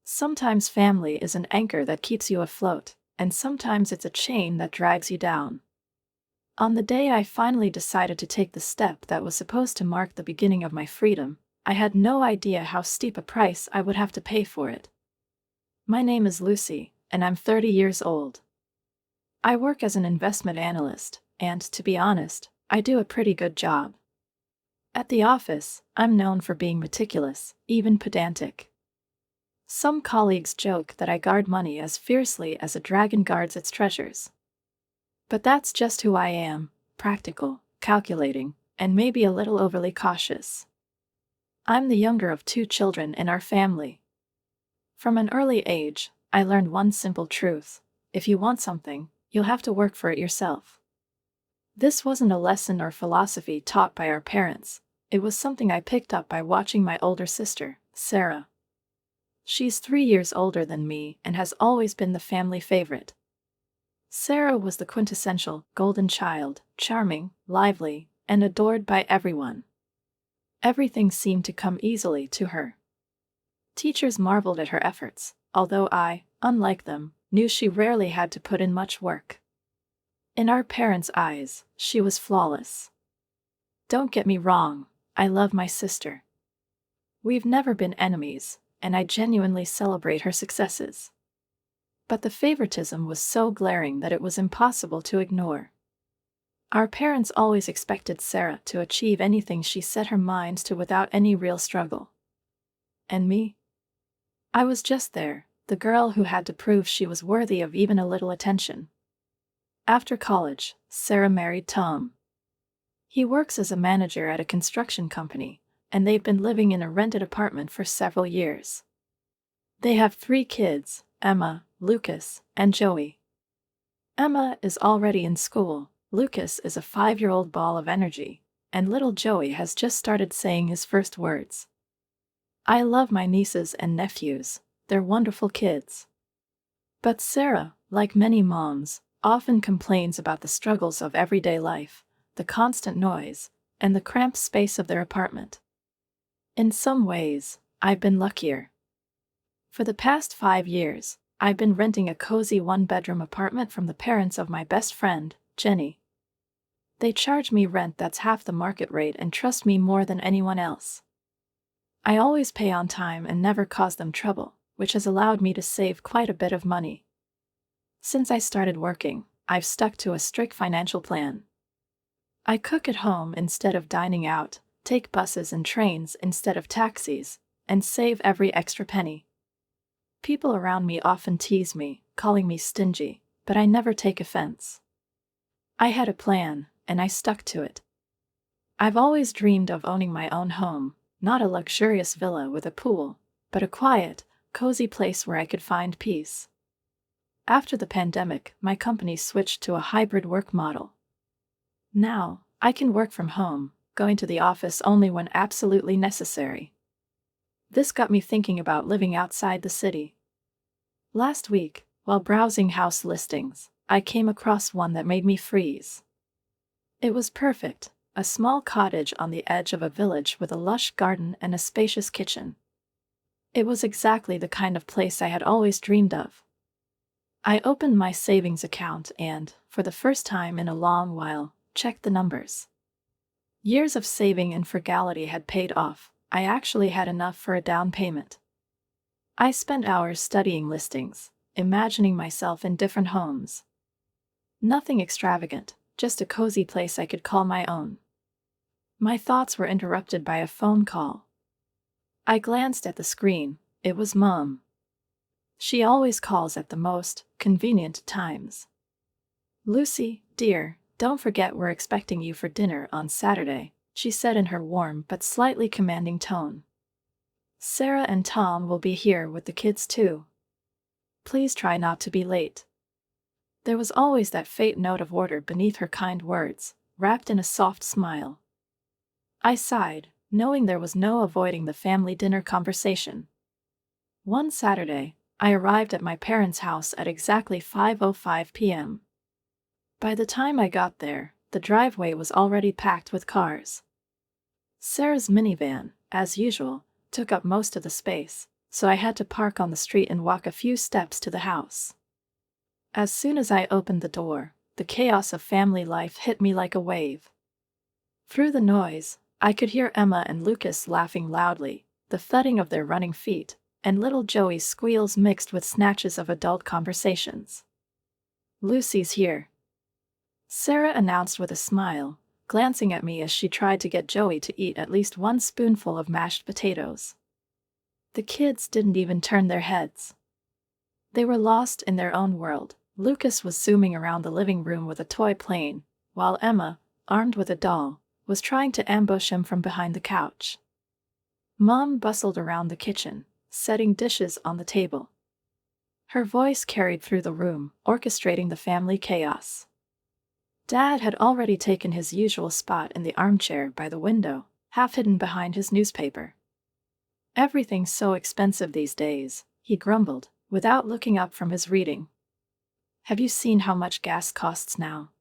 Sometimes family is an anchor that keeps you afloat, and sometimes it's a chain that drags you down. On the day I finally decided to take the step that was supposed to mark the beginning of my freedom, I had no idea how steep a price I would have to pay for it. My name is Lucy, and I'm 30 years old. I work as an investment analyst, and to be honest, I do a pretty good job. At the office, I'm known for being meticulous, even pedantic. Some colleagues joke that I guard money as fiercely as a dragon guards its treasures. But that's just who I am: practical, calculating, and maybe a little overly cautious. I'm the younger of 2 children in our family. From an early age, I learned one simple truth: if you want something, you'll have to work for it yourself. This wasn't a lesson or philosophy taught by our parents. It was something I picked up by watching my older sister, Sarah. She's 3 years older than me and has always been the family favorite. Sarah was the quintessential golden child, charming, lively, and adored by everyone. Everything seemed to come easily to her. Teachers marveled at her efforts, although I, unlike them, knew she rarely had to put in much work. In our parents' eyes, she was flawless. Don't get me wrong, I love my sister. We've never been enemies, and I genuinely celebrate her successes. But the favoritism was so glaring that it was impossible to ignore. Our parents always expected Sarah to achieve anything she set her mind to without any real struggle. And me? I was just there, the girl who had to prove she was worthy of even a little attention. After college, Sarah married Tom. He works as a manager at a construction company, and they've been living in a rented apartment for several years. They have 3 kids: Emma, Lucas, and Joey. Emma is already in school, Lucas is a 5-year-old ball of energy, and little Joey has just started saying his first words. I love my nieces and nephews, they're wonderful kids. But Sarah, like many moms, often complains about the struggles of everyday life, the constant noise, and the cramped space of their apartment. In some ways, I've been luckier. For the past 5 years, I've been renting a cozy 1-bedroom apartment from the parents of my best friend, Jenny. They charge me rent that's half the market rate and trust me more than anyone else. I always pay on time and never cause them trouble, which has allowed me to save quite a bit of money. Since I started working, I've stuck to a strict financial plan. I cook at home instead of dining out, take buses and trains instead of taxis, and save every extra penny. People around me often tease me, calling me stingy, but I never take offense. I had a plan, and I stuck to it. I've always dreamed of owning my own home, not a luxurious villa with a pool, but a quiet, cozy place where I could find peace. After the pandemic, my company switched to a hybrid work model. Now, I can work from home, going to the office only when absolutely necessary. This got me thinking about living outside the city. Last week, while browsing house listings, I came across one that made me freeze. It was perfect, a small cottage on the edge of a village with a lush garden and a spacious kitchen. It was exactly the kind of place I had always dreamed of. I opened my savings account and, for the first time in a long while, checked the numbers. Years of saving and frugality had paid off. I actually had enough for a down payment. I spent hours studying listings, imagining myself in different homes. Nothing extravagant, just a cozy place I could call my own. My thoughts were interrupted by a phone call. I glanced at the screen. It was Mom. She always calls at the most convenient times. Lucy, dear, don't forget we're expecting you for dinner on Saturday, she said in her warm but slightly commanding tone. Sarah and Tom will be here with the kids too. Please try not to be late. There was always that faint note of order beneath her kind words, wrapped in a soft smile. I sighed, knowing there was no avoiding the family dinner conversation. One Saturday, I arrived at my parents' house at exactly 5:05 p.m. By the time I got there, the driveway was already packed with cars. Sarah's minivan, as usual, took up most of the space, so I had to park on the street and walk a few steps to the house. As soon as I opened the door, the chaos of family life hit me like a wave. Through the noise, I could hear Emma and Lucas laughing loudly, the thudding of their running feet, and little Joey's squeals mixed with snatches of adult conversations. "Lucy's here," Sarah announced with a smile, glancing at me as she tried to get Joey to eat at least one spoonful of mashed potatoes. The kids didn't even turn their heads. They were lost in their own world. Lucas was zooming around the living room with a toy plane, while Emma, armed with a doll, was trying to ambush him from behind the couch. Mom bustled around the kitchen, setting dishes on the table. Her voice carried through the room, orchestrating the family chaos. Dad had already taken his usual spot in the armchair by the window, half hidden behind his newspaper. "Everything's so expensive these days," he grumbled, without looking up from his reading. "Have you seen how much gas costs now?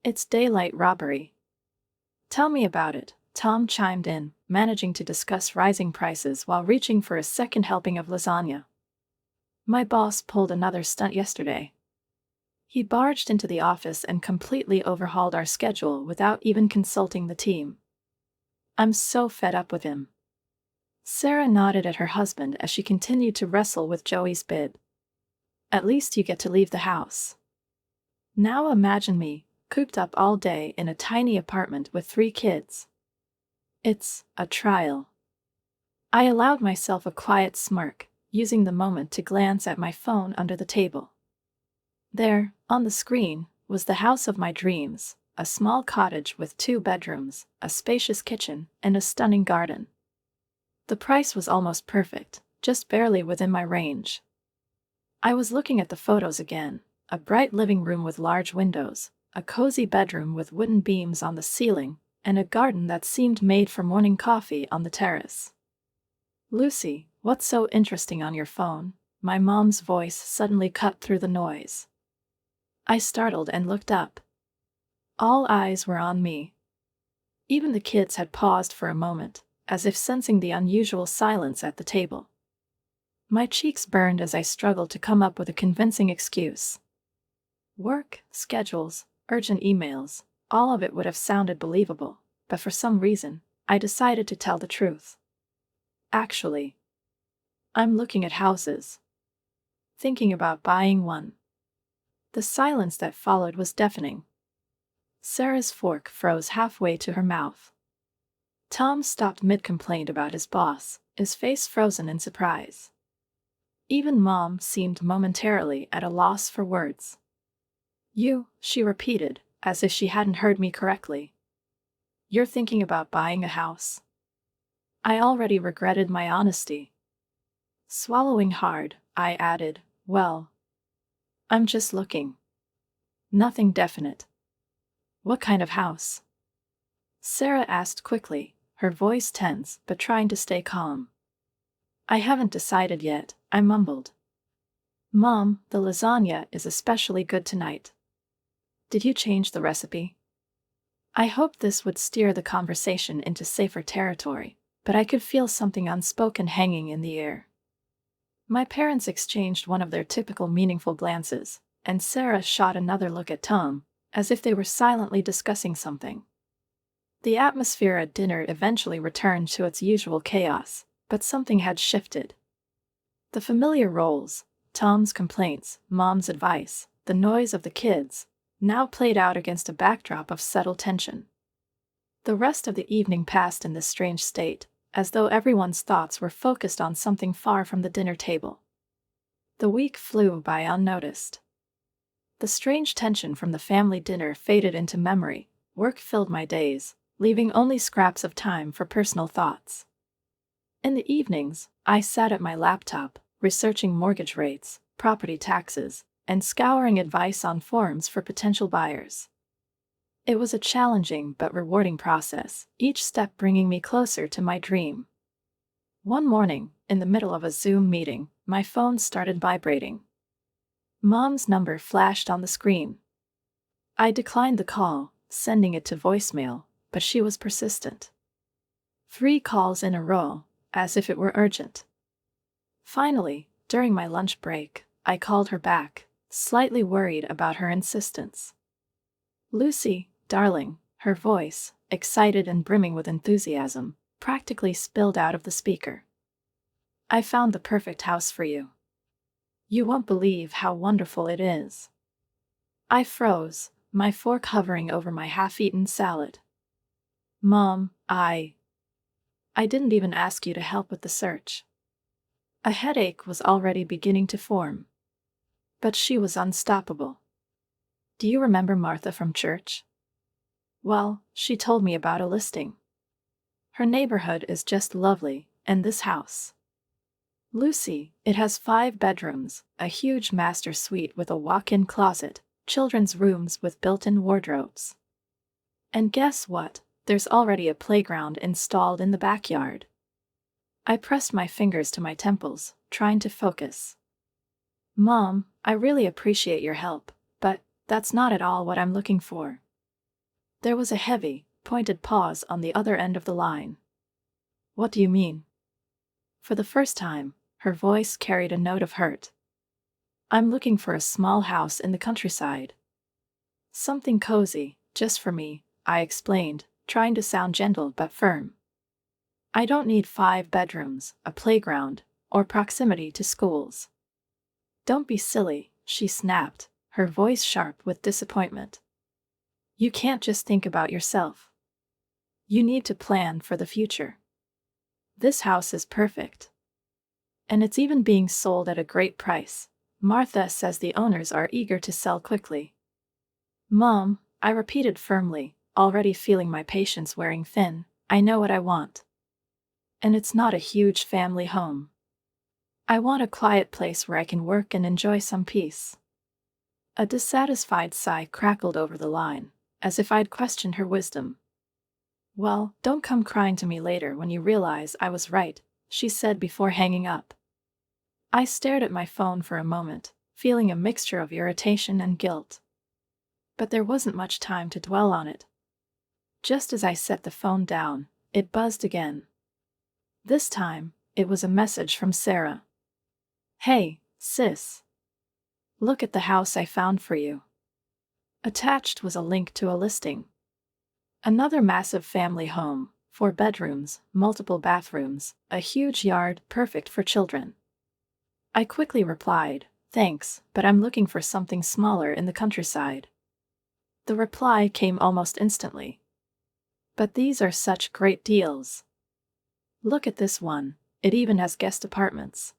It's daylight robbery." "Tell me about it," Tom chimed in, managing to discuss rising prices while reaching for a second helping of lasagna. "My boss pulled another stunt yesterday. He barged into the office and completely overhauled our schedule without even consulting the team. I'm so fed up with him." Sarah nodded at her husband as she continued to wrestle with Joey's bid. "At least you get to leave the house. Now imagine me, cooped up all day in a tiny apartment with 3 kids. It's a trial." I allowed myself a quiet smirk, using the moment to glance at my phone under the table. There, on the screen, was the house of my dreams, a small cottage with 2 bedrooms, a spacious kitchen, and a stunning garden. The price was almost perfect, just barely within my range. I was looking at the photos again, a bright living room with large windows, a cozy bedroom with wooden beams on the ceiling, and a garden that seemed made for morning coffee on the terrace. "Lucy, what's so interesting on your phone?" My mom's voice suddenly cut through the noise. I startled and looked up. All eyes were on me. Even the kids had paused for a moment, as if sensing the unusual silence at the table. My cheeks burned as I struggled to come up with a convincing excuse. Work, schedules, urgent emails, all of it would have sounded believable, but for some reason, I decided to tell the truth. "Actually, I'm looking at houses. Thinking about buying one." The silence that followed was deafening. Sarah's fork froze halfway to her mouth. Tom stopped mid-complaint about his boss, his face frozen in surprise. Even Mom seemed momentarily at a loss for words. "You," she repeated, as if she hadn't heard me correctly. "You're thinking about buying a house?" I already regretted my honesty. Swallowing hard, I added, "Well, I'm just looking. Nothing definite." "What kind of house?" Sarah asked quickly, her voice tense but trying to stay calm. "I haven't decided yet," I mumbled. "Mom, the lasagna is especially good tonight. Did you change the recipe?" I hoped this would steer the conversation into safer territory, but I could feel something unspoken hanging in the air. My parents exchanged one of their typical meaningful glances, and Sarah shot another look at Tom, as if they were silently discussing something. The atmosphere at dinner eventually returned to its usual chaos, but something had shifted. The familiar roles, Tom's complaints, Mom's advice, the noise of the kids, now played out against a backdrop of subtle tension. The rest of the evening passed in this strange state, as though everyone's thoughts were focused on something far from the dinner table. The week flew by unnoticed. The strange tension from the family dinner faded into memory. Work filled my days, leaving only scraps of time for personal thoughts. In the evenings, I sat at my laptop, researching mortgage rates, property taxes, and scouring advice on forums for potential buyers. It was a challenging but rewarding process, each step bringing me closer to my dream. One morning, in the middle of a Zoom meeting, my phone started vibrating. Mom's number flashed on the screen. I declined the call, sending it to voicemail, but she was persistent. 3 calls in a row, as if it were urgent. Finally, during my lunch break, I called her back, slightly worried about her insistence. "Lucy, darling," her voice, excited and brimming with enthusiasm, practically spilled out of the speaker. "I found the perfect house for you. You won't believe how wonderful it is." I froze, my fork hovering over my half-eaten salad. "Mom, I didn't even ask you to help with the search." A headache was already beginning to form. But she was unstoppable. "Do you remember Martha from church? Well, she told me about a listing. Her neighborhood is just lovely, and this house. Lucy, it has 5 bedrooms, a huge master suite with a walk-in closet, children's rooms with built-in wardrobes. And guess what? There's already a playground installed in the backyard." I pressed my fingers to my temples, trying to focus. "Mom, I really appreciate your help, but that's not at all what I'm looking for." There was a heavy, pointed pause on the other end of the line. "What do you mean?" For the first time, her voice carried a note of hurt. "I'm looking for a small house in the countryside. Something cozy, just for me," I explained, trying to sound gentle but firm. "I don't need 5 bedrooms, a playground, or proximity to schools." "Don't be silly," she snapped, her voice sharp with disappointment. "You can't just think about yourself. You need to plan for the future. This house is perfect. And it's even being sold at a great price. Martha says the owners are eager to sell quickly." "Mom," I repeated firmly, already feeling my patience wearing thin, "I know what I want. And it's not a huge family home. I want a quiet place where I can work and enjoy some peace." A dissatisfied sigh crackled over the line, as if I'd questioned her wisdom. "Well, don't come crying to me later when you realize I was right," she said before hanging up. I stared at my phone for a moment, feeling a mixture of irritation and guilt. But there wasn't much time to dwell on it. Just as I set the phone down, it buzzed again. This time, it was a message from Sarah. "Hey, sis. Look at the house I found for you." Attached was a link to a listing. Another massive family home, 4 bedrooms, multiple bathrooms, a huge yard, perfect for children. I quickly replied, "Thanks, but I'm looking for something smaller in the countryside." The reply came almost instantly. "But these are such great deals. Look at this one, it even has guest apartments."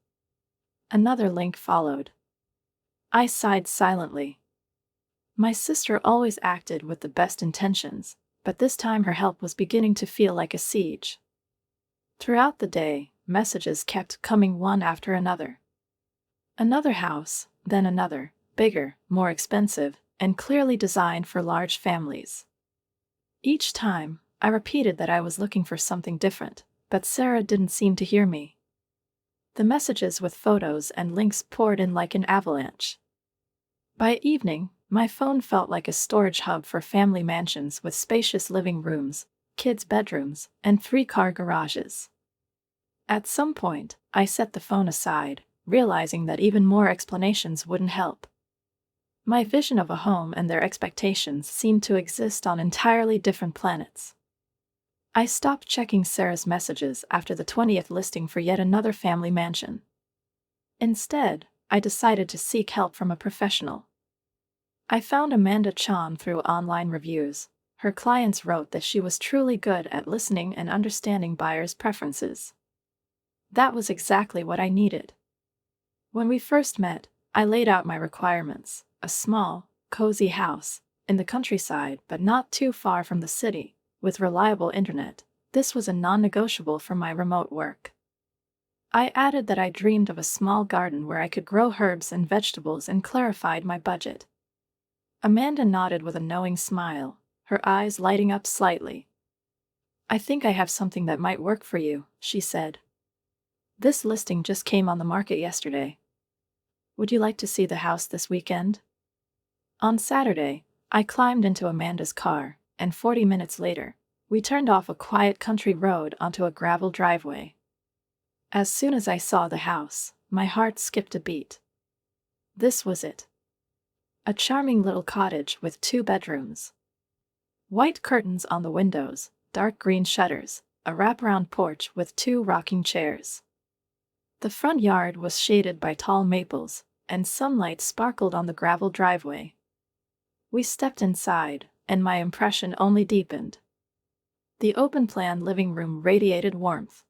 Another link followed. I sighed silently. My sister always acted with the best intentions, but this time her help was beginning to feel like a siege. Throughout the day, messages kept coming one after another. Another house, then another, bigger, more expensive, and clearly designed for large families. Each time, I repeated that I was looking for something different, but Sarah didn't seem to hear me. The messages with photos and links poured in like an avalanche. By evening, my phone felt like a storage hub for family mansions with spacious living rooms, kids' bedrooms, and 3-car garages. At some point, I set the phone aside, realizing that even more explanations wouldn't help. My vision of a home and their expectations seemed to exist on entirely different planets. I stopped checking Sarah's messages after the 20th listing for yet another family mansion. Instead, I decided to seek help from a professional. I found Amanda Chan through online reviews. Her clients wrote that she was truly good at listening and understanding buyers' preferences. That was exactly what I needed. When we first met, I laid out my requirements: a small, cozy house, in the countryside but not too far from the city, with reliable internet. This was a non-negotiable for my remote work. I added that I dreamed of a small garden where I could grow herbs and vegetables and clarified my budget. Amanda nodded with a knowing smile, her eyes lighting up slightly. "I think I have something that might work for you," she said. "This listing just came on the market yesterday. Would you like to see the house this weekend?" On Saturday, I climbed into Amanda's car, and 40 minutes later, we turned off a quiet country road onto a gravel driveway. As soon as I saw the house, My heart skipped a beat. This was it. A charming little cottage with 2 bedrooms. White curtains on the windows, dark green shutters, a wraparound porch with 2 rocking chairs. The front yard was shaded by tall maples, and sunlight sparkled on the gravel driveway. We stepped inside, and my impression only deepened. The open-plan living room radiated warmth.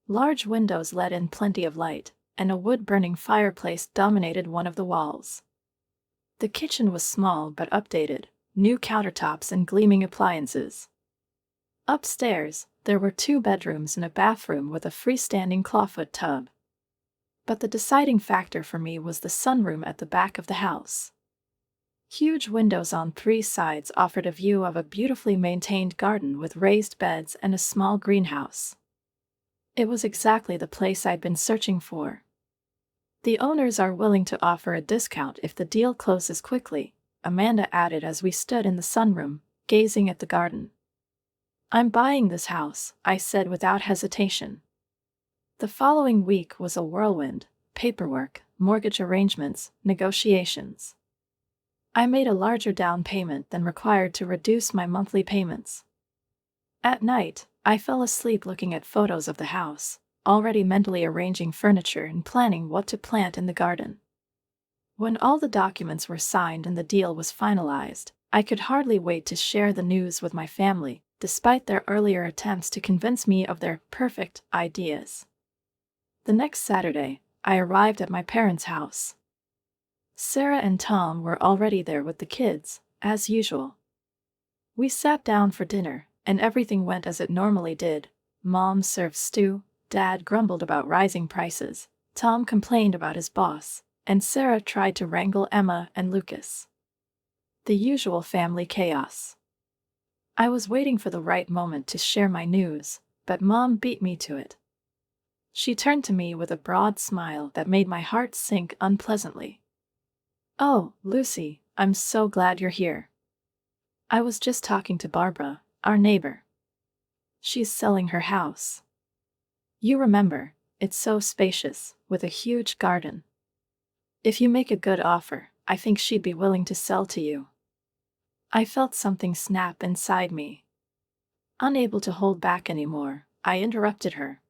Large windows let in plenty of light, and a wood-burning fireplace dominated one of the walls. The kitchen was small but updated, new countertops and gleaming appliances. Upstairs, there were 2 bedrooms and a bathroom with a freestanding clawfoot tub. But the deciding factor for me was the sunroom at the back of the house. Huge windows on 3 sides offered a view of a beautifully maintained garden with raised beds and a small greenhouse. It was exactly the place I'd been searching for. The owners are willing to offer a discount if the deal closes quickly, Amanda added as we stood in the sunroom, gazing at the garden. I'm buying this house, I said without hesitation. The following week was a whirlwind: paperwork, mortgage arrangements, negotiations. I made a larger down payment than required to reduce my monthly payments. At night, I fell asleep looking at photos of the house, already mentally arranging furniture and planning what to plant in the garden. When all the documents were signed and the deal was finalized, I could hardly wait to share the news with my family, despite their earlier attempts to convince me of their perfect ideas. The next Saturday, I arrived at my parents' house. Sarah and Tom were already there with the kids, as usual. We sat down for dinner, and everything went as it normally did. Mom served stew, Dad grumbled about rising prices, Tom complained about his boss, and Sarah tried to wrangle Emma and Lucas. The usual family chaos. I was waiting for the right moment to share my news, but Mom beat me to it. She turned to me with a broad smile that made my heart sink unpleasantly. "Oh, Lucy, I'm so glad you're here. I was just talking to Barbara, our neighbor. She's selling her house. You remember, it's so spacious, with a huge garden. If you make a good offer, I think she'd be willing to sell to you." I felt something snap inside me. Unable to hold back anymore, I interrupted her.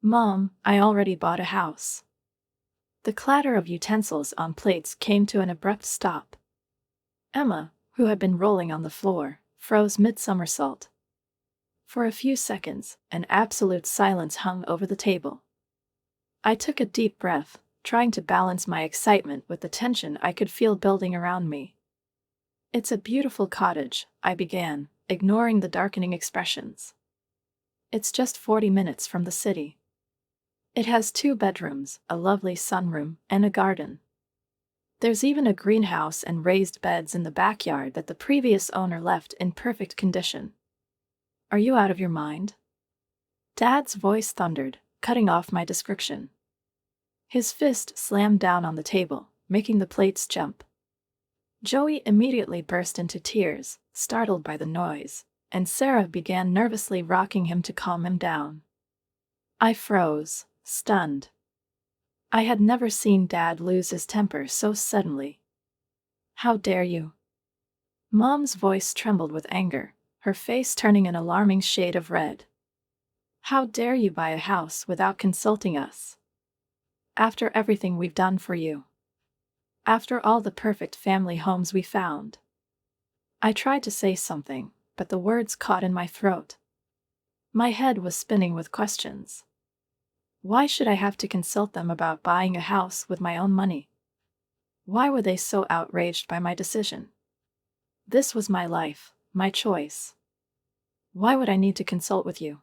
"Mom, I already bought a house." The clatter of utensils on plates came to an abrupt stop. Emma, who had been rolling on the floor, froze mid-somersault. For a few seconds, an absolute silence hung over the table. I took a deep breath, trying to balance my excitement with the tension I could feel building around me. "It's a beautiful cottage," I began, ignoring the darkening expressions. "It's just 40 minutes from the city. It has 2 bedrooms, a lovely sunroom, and a garden. There's even a greenhouse and raised beds in the backyard that the previous owner left in perfect condition. Are you out of your mind?" Dad's voice thundered, cutting off my description. His fist slammed down on the table, making the plates jump. Joey immediately burst into tears, startled by the noise, and Sarah began nervously rocking him to calm him down. I froze, stunned. I had never seen Dad lose his temper so suddenly. "How dare you?" Mom's voice trembled with anger, her face turning an alarming shade of red. "How dare you buy a house without consulting us? After everything we've done for you. After all the perfect family homes we found." I tried to say something, but the words caught in my throat. My head was spinning with questions. Why should I have to consult them about buying a house with my own money? Why were they so outraged by my decision? This was my life, my choice. Why would I need to consult with you?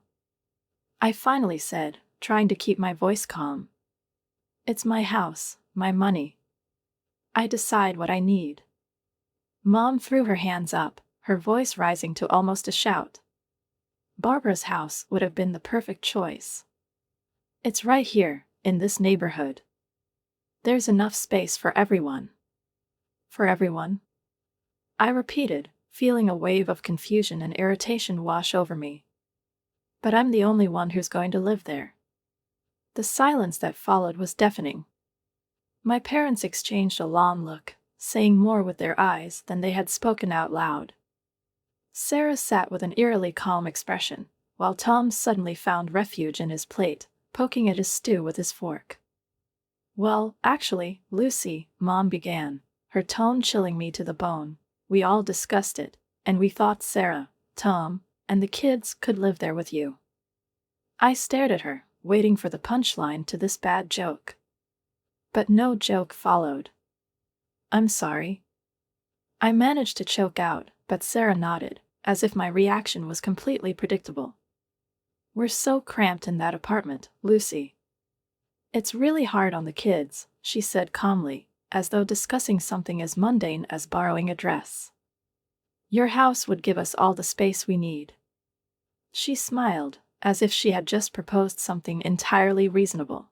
I finally said, trying to keep my voice calm. "It's my house, my money. I decide what I need." Mom threw her hands up, her voice rising to almost a shout. "Barbara's house would have been the perfect choice. It's right here, in this neighborhood. There's enough space for everyone." "For everyone?" I repeated, feeling a wave of confusion and irritation wash over me. "But I'm the only one who's going to live there." The silence that followed was deafening. My parents exchanged a long look, saying more with their eyes than they had spoken out loud. Sarah sat with an eerily calm expression, while Tom suddenly found refuge in his plate, poking at his stew with his fork. "Well, actually, Lucy," Mom began, her tone chilling me to the bone, "we all discussed it, and we thought Sarah, Tom, and the kids could live there with you." I stared at her, waiting for the punchline to this bad joke. But no joke followed. "I'm sorry." I managed to choke out, but Sarah nodded, as if my reaction was completely predictable. "We're so cramped in that apartment, Lucy." "It's really hard on the kids," she said calmly, as though discussing something as mundane as borrowing a dress. "Your house would give us all the space we need." She smiled, as if she had just proposed something entirely reasonable.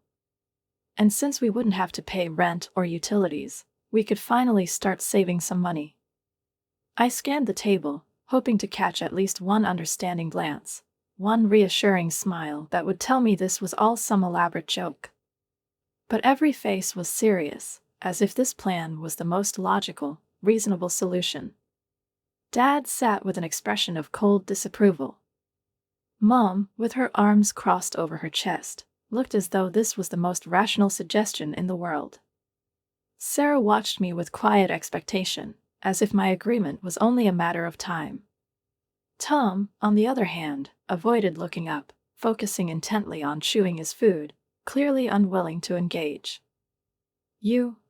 "And since we wouldn't have to pay rent or utilities, we could finally start saving some money." I scanned the table, hoping to catch at least one understanding glance, one reassuring smile that would tell me this was all some elaborate joke. But every face was serious, as if this plan was the most logical, reasonable solution. Dad sat with an expression of cold disapproval. Mom, with her arms crossed over her chest, looked as though this was the most rational suggestion in the world. Sarah watched me with quiet expectation, as if my agreement was only a matter of time. Tom, on the other hand, avoided looking up, focusing intently on chewing his food, clearly unwilling to engage.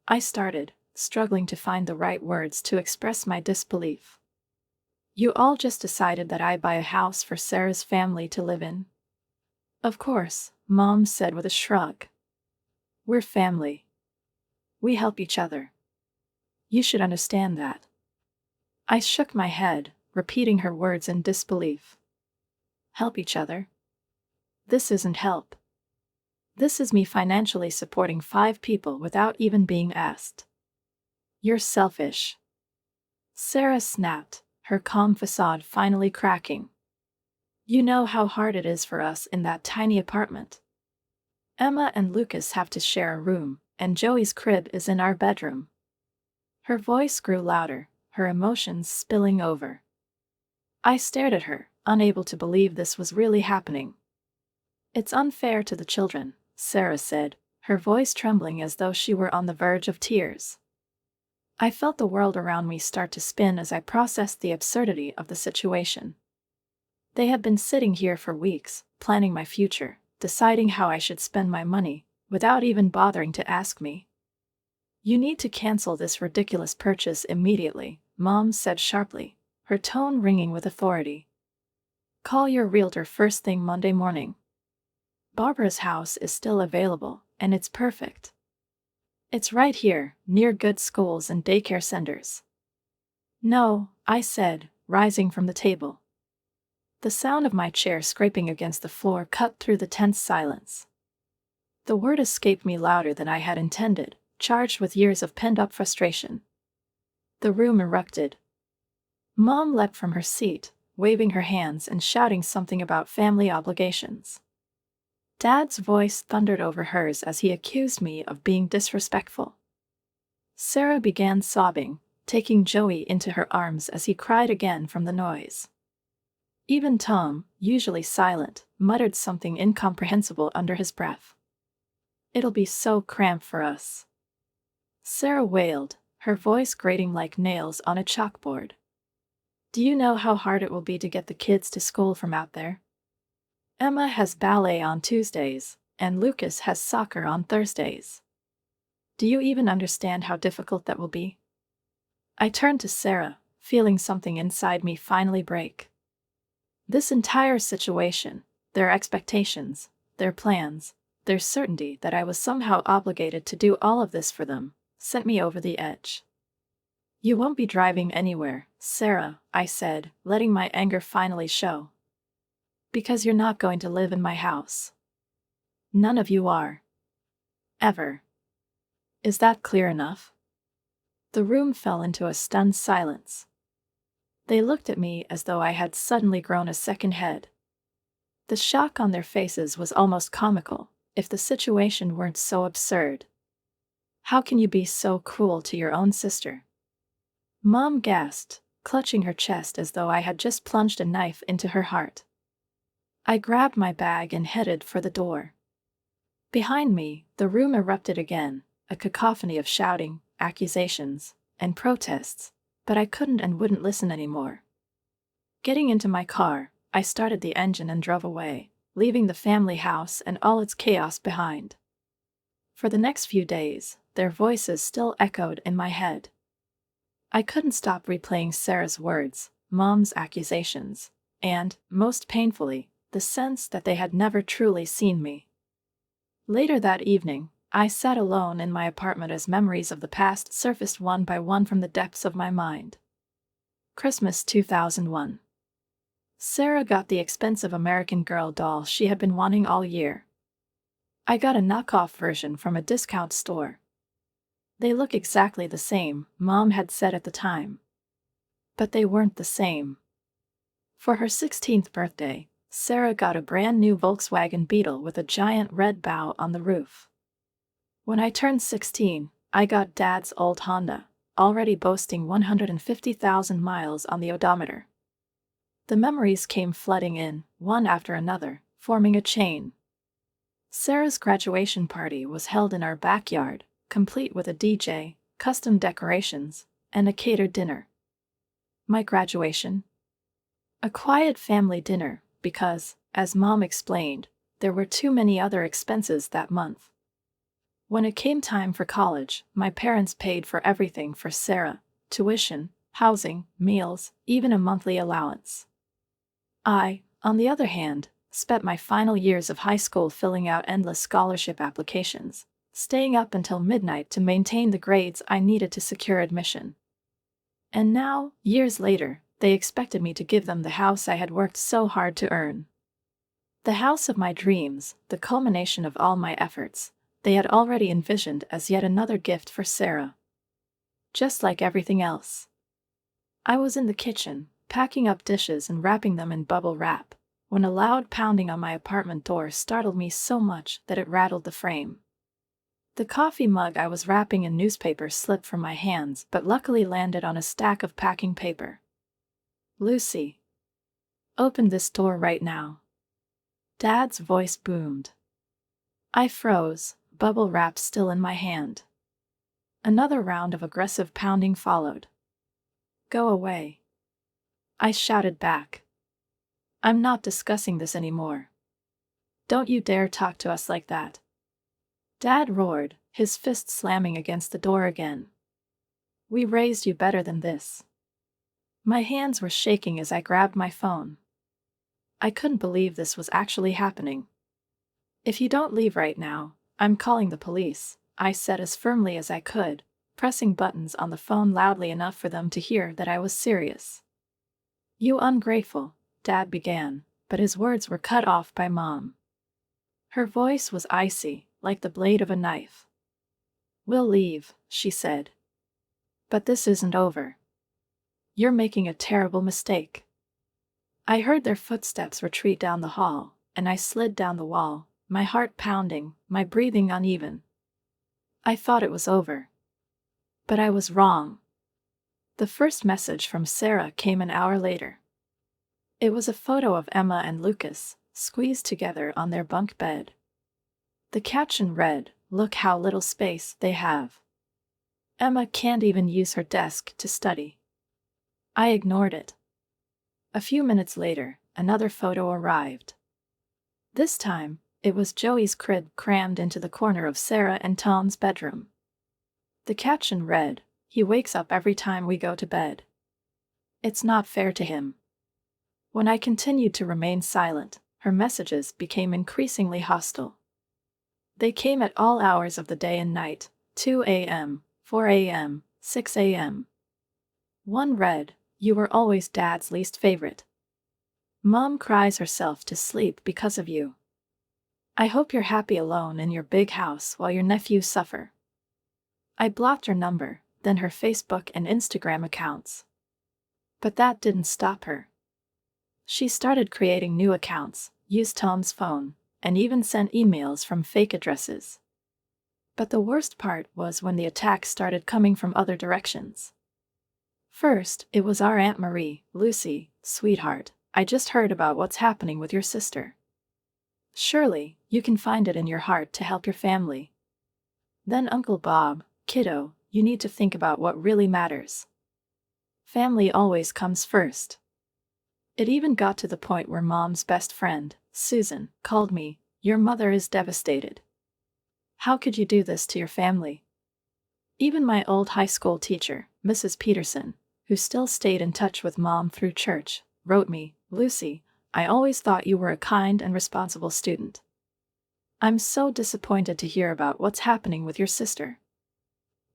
I started, struggling to find the right words to express my disbelief. "You all just decided that I'd buy a house for Sarah's family to live in?" "Of course," Mom said with a shrug. "We're family. We help each other. You should understand that." I shook my head, repeating her words in disbelief. "Help each other? This isn't help. This is me financially supporting 5 people without even being asked." "You're selfish," Sarah snapped, her calm facade finally cracking. "You know how hard it is for us in that tiny apartment. Emma and Lucas have to share a room, and Joey's crib is in our bedroom." Her voice grew louder, her emotions spilling over. I stared at her, unable to believe this was really happening. "It's unfair to the children," Sarah said, her voice trembling as though she were on the verge of tears. I felt the world around me start to spin as I processed the absurdity of the situation. They had been sitting here for weeks, planning my future, deciding how I should spend my money, without even bothering to ask me. "You need to cancel this ridiculous purchase immediately," Mom said sharply, her tone ringing with authority. "Call your realtor first thing Monday morning. Barbara's house is still available, and it's perfect. It's right here, near good schools and daycare centers." "No," I said, rising from the table. The sound of my chair scraping against the floor cut through the tense silence. The word escaped me louder than I had intended, charged with years of pent-up frustration. The room erupted. Mom leapt from her seat, waving her hands and shouting something about family obligations. Dad's voice thundered over hers as he accused me of being disrespectful. Sarah began sobbing, taking Joey into her arms as he cried again from the noise. Even Tom, usually silent, muttered something incomprehensible under his breath. "It'll be so cramped for us," Sarah wailed, her voice grating like nails on a chalkboard. "Do you know how hard it will be to get the kids to school from out there? Emma has ballet on Tuesdays, and Lucas has soccer on Thursdays. Do you even understand how difficult that will be?" I turned to Sarah, feeling something inside me finally break. This entire situation, their expectations, their plans, their certainty that I was somehow obligated to do all of this for them, sent me over the edge. "You won't be driving anywhere, Sarah," I said, letting my anger finally show. "Because you're not going to live in my house. None of you are. Ever. Is that clear enough?" The room fell into a stunned silence. They looked at me as though I had suddenly grown a second head. The shock on their faces was almost comical, if the situation weren't so absurd. How can you be so cruel to your own sister? Mom gasped, clutching her chest as though I had just plunged a knife into her heart. I grabbed my bag and headed for the door. Behind me, the room erupted again, a cacophony of shouting, accusations, and protests, but I couldn't and wouldn't listen anymore. Getting into my car, I started the engine and drove away, leaving the family house and all its chaos behind. For the next few days, their voices still echoed in my head. I couldn't stop replaying Sarah's words, Mom's accusations, and, most painfully, the sense that they had never truly seen me. Later that evening, I sat alone in my apartment as memories of the past surfaced one by one from the depths of my mind. Christmas 2001. Sarah got the expensive American Girl doll she had been wanting all year. I got a knockoff version from a discount store. They look exactly the same, Mom had said at the time. But they weren't the same. For her 16th birthday, Sarah got a brand new Volkswagen Beetle with a giant red bow on the roof. When I turned 16, I got Dad's old Honda, already boasting 150,000 miles on the odometer. The memories came flooding in, one after another, forming a chain. Sarah's graduation party was held in our backyard, complete with a DJ, custom decorations, and a catered dinner. My graduation? A quiet family dinner, because, as Mom explained, there were too many other expenses that month. When it came time for college, my parents paid for everything for Sarah: tuition, housing, meals, even a monthly allowance. I, on the other hand, spent my final years of high school filling out endless scholarship applications, staying up until midnight to maintain the grades I needed to secure admission. And now, years later, they expected me to give them the house I had worked so hard to earn. The house of my dreams, the culmination of all my efforts, they had already envisioned as yet another gift for Sarah. Just like everything else. I was in the kitchen, packing up dishes and wrapping them in bubble wrap, when a loud pounding on my apartment door startled me so much that it rattled the frame. The coffee mug I was wrapping in newspaper slipped from my hands but luckily landed on a stack of packing paper. "Lucy, open this door right now." Dad's voice boomed. I froze, bubble wrap still in my hand. Another round of aggressive pounding followed. "Go away," I shouted back. "I'm not discussing this anymore. Don't you dare talk to us like that." Dad roared, his fist slamming against the door again. "We raised you better than this." My hands were shaking as I grabbed my phone. I couldn't believe this was actually happening. "If you don't leave right now, I'm calling the police," I said as firmly as I could, pressing buttons on the phone loudly enough for them to hear that I was serious. "You ungrateful," Dad began, but his words were cut off by Mom. Her voice was icy, like the blade of a knife. "We'll leave," she said. "But this isn't over. You're making a terrible mistake." I heard their footsteps retreat down the hall, and I slid down the wall, my heart pounding, my breathing uneven. I thought it was over. But I was wrong. The first message from Sarah came an hour later. It was a photo of Emma and Lucas, squeezed together on their bunk bed. The caption read, "Look how little space they have. Emma can't even use her desk to study." I ignored it. A few minutes later, another photo arrived. This time, it was Joey's crib crammed into the corner of Sarah and Tom's bedroom. The caption read, "He wakes up every time we go to bed. It's not fair to him." When I continued to remain silent, her messages became increasingly hostile. They came at all hours of the day and night, 2 a.m., 4 a.m., 6 a.m. One read, "You were always Dad's least favorite. Mom cries herself to sleep because of you. I hope you're happy alone in your big house while your nephews suffer." I blocked her number, then her Facebook and Instagram accounts. But that didn't stop her. She started creating new accounts, used Tom's phone, and even sent emails from fake addresses. But the worst part was when the attacks started coming from other directions. First, it was our Aunt Marie. "Lucy, sweetheart, I just heard about what's happening with your sister. Surely, you can find it in your heart to help your family." Then Uncle Bob, "Kiddo, you need to think about what really matters. Family always comes first." It even got to the point where Mom's best friend, Susan, called me, "Your mother is devastated. How could you do this to your family?" Even my old high school teacher, Mrs. Peterson, who still stayed in touch with Mom through church, wrote me, "Lucy, I always thought you were a kind and responsible student. I'm so disappointed to hear about what's happening with your sister."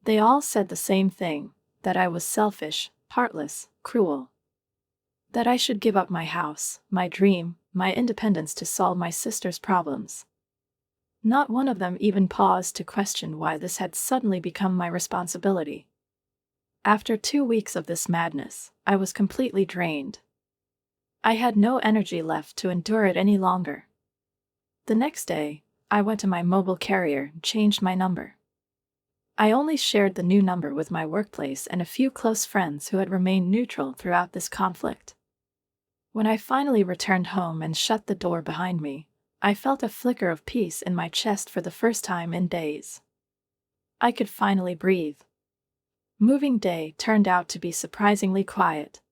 They all said the same thing, that I was selfish, heartless, cruel. That I should give up my house, my dream, my independence to solve my sister's problems. Not one of them even paused to question why this had suddenly become my responsibility. After 2 weeks of this madness, I was completely drained. I had no energy left to endure it any longer. The next day, I went to my mobile carrier and changed my number. I only shared the new number with my workplace and a few close friends who had remained neutral throughout this conflict. When I finally returned home and shut the door behind me, I felt a flicker of peace in my chest for the first time in days. I could finally breathe. Moving day turned out to be surprisingly quiet.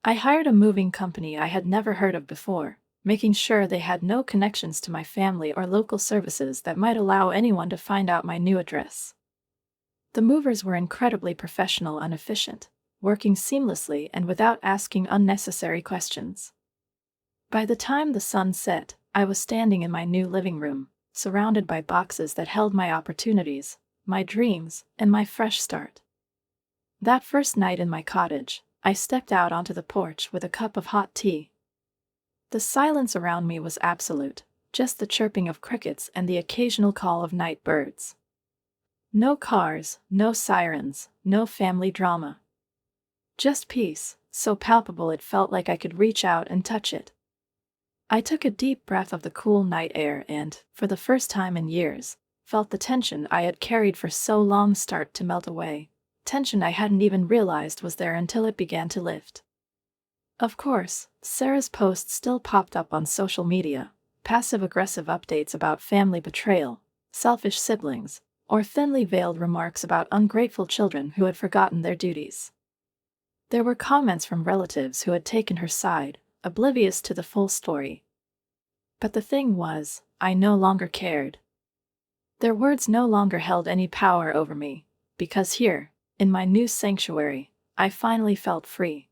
I hired a moving company I had never heard of before, making sure they had no connections to my family or local services that might allow anyone to find out my new address. The movers were incredibly professional and efficient, working seamlessly and without asking unnecessary questions. By the time the sun set, I was standing in my new living room, surrounded by boxes that held my opportunities, my dreams, and my fresh start. That first night in my cottage, I stepped out onto the porch with a cup of hot tea. The silence around me was absolute, just the chirping of crickets and the occasional call of night birds. No cars, no sirens, no family drama. Just peace, so palpable it felt like I could reach out and touch it. I took a deep breath of the cool night air and, for the first time in years, felt the tension I had carried for so long start to melt away. Tension I hadn't even realized was there until it began to lift. Of course, Sarah's posts still popped up on social media, passive-aggressive updates about family betrayal, selfish siblings, or thinly veiled remarks about ungrateful children who had forgotten their duties. There were comments from relatives who had taken her side, oblivious to the full story. But the thing was, I no longer cared. Their words no longer held any power over me, because here, in my new sanctuary, I finally felt free.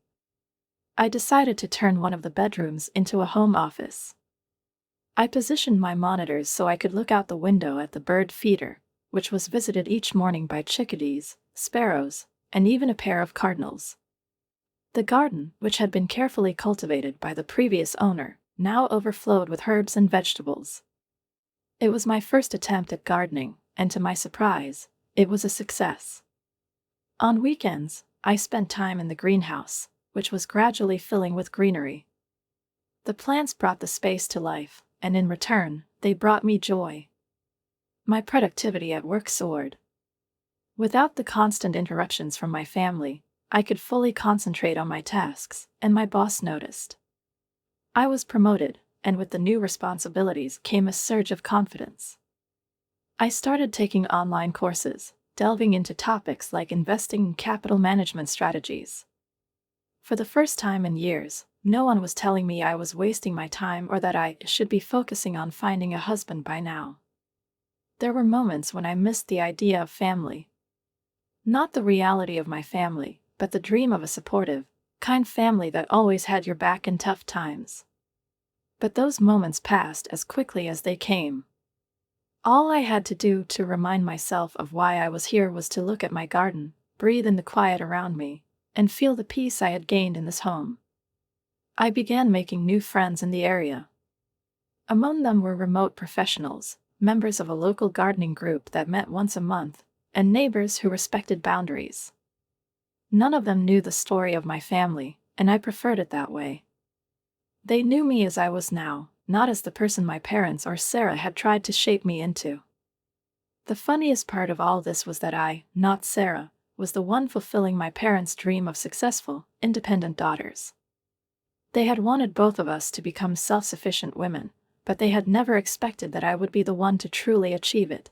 I decided to turn one of the bedrooms into a home office. I positioned my monitors so I could look out the window at the bird feeder, which was visited each morning by chickadees, sparrows, and even a pair of cardinals. The garden, which had been carefully cultivated by the previous owner, now overflowed with herbs and vegetables. It was my first attempt at gardening, and to my surprise, it was a success. On weekends, I spent time in the greenhouse, which was gradually filling with greenery. The plants brought the space to life, and in return, they brought me joy. My productivity at work soared. Without the constant interruptions from my family, I could fully concentrate on my tasks, and my boss noticed. I was promoted, and with the new responsibilities came a surge of confidence. I started taking online courses, delving into topics like investing and capital management strategies. For the first time in years, no one was telling me I was wasting my time or that I should be focusing on finding a husband by now. There were moments when I missed the idea of family. Not the reality of my family, but the dream of a supportive, kind family that always had your back in tough times. But those moments passed as quickly as they came. All I had to do to remind myself of why I was here was to look at my garden, breathe in the quiet around me, and feel the peace I had gained in this home. I began making new friends in the area. Among them were remote professionals, members of a local gardening group that met once a month, and neighbors who respected boundaries. None of them knew the story of my family, and I preferred it that way. They knew me as I was now, not as the person my parents or Sarah had tried to shape me into. The funniest part of all this was that I, not Sarah, was the one fulfilling my parents' dream of successful, independent daughters. They had wanted both of us to become self-sufficient women, but they had never expected that I would be the one to truly achieve it.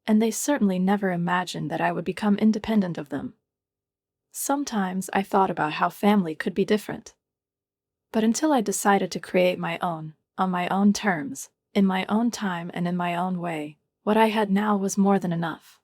And they certainly never imagined that I would become independent of them. Sometimes I thought about how family could be different. But until I decided to create my own, on my own terms, in my own time and in my own way, what I had now was more than enough.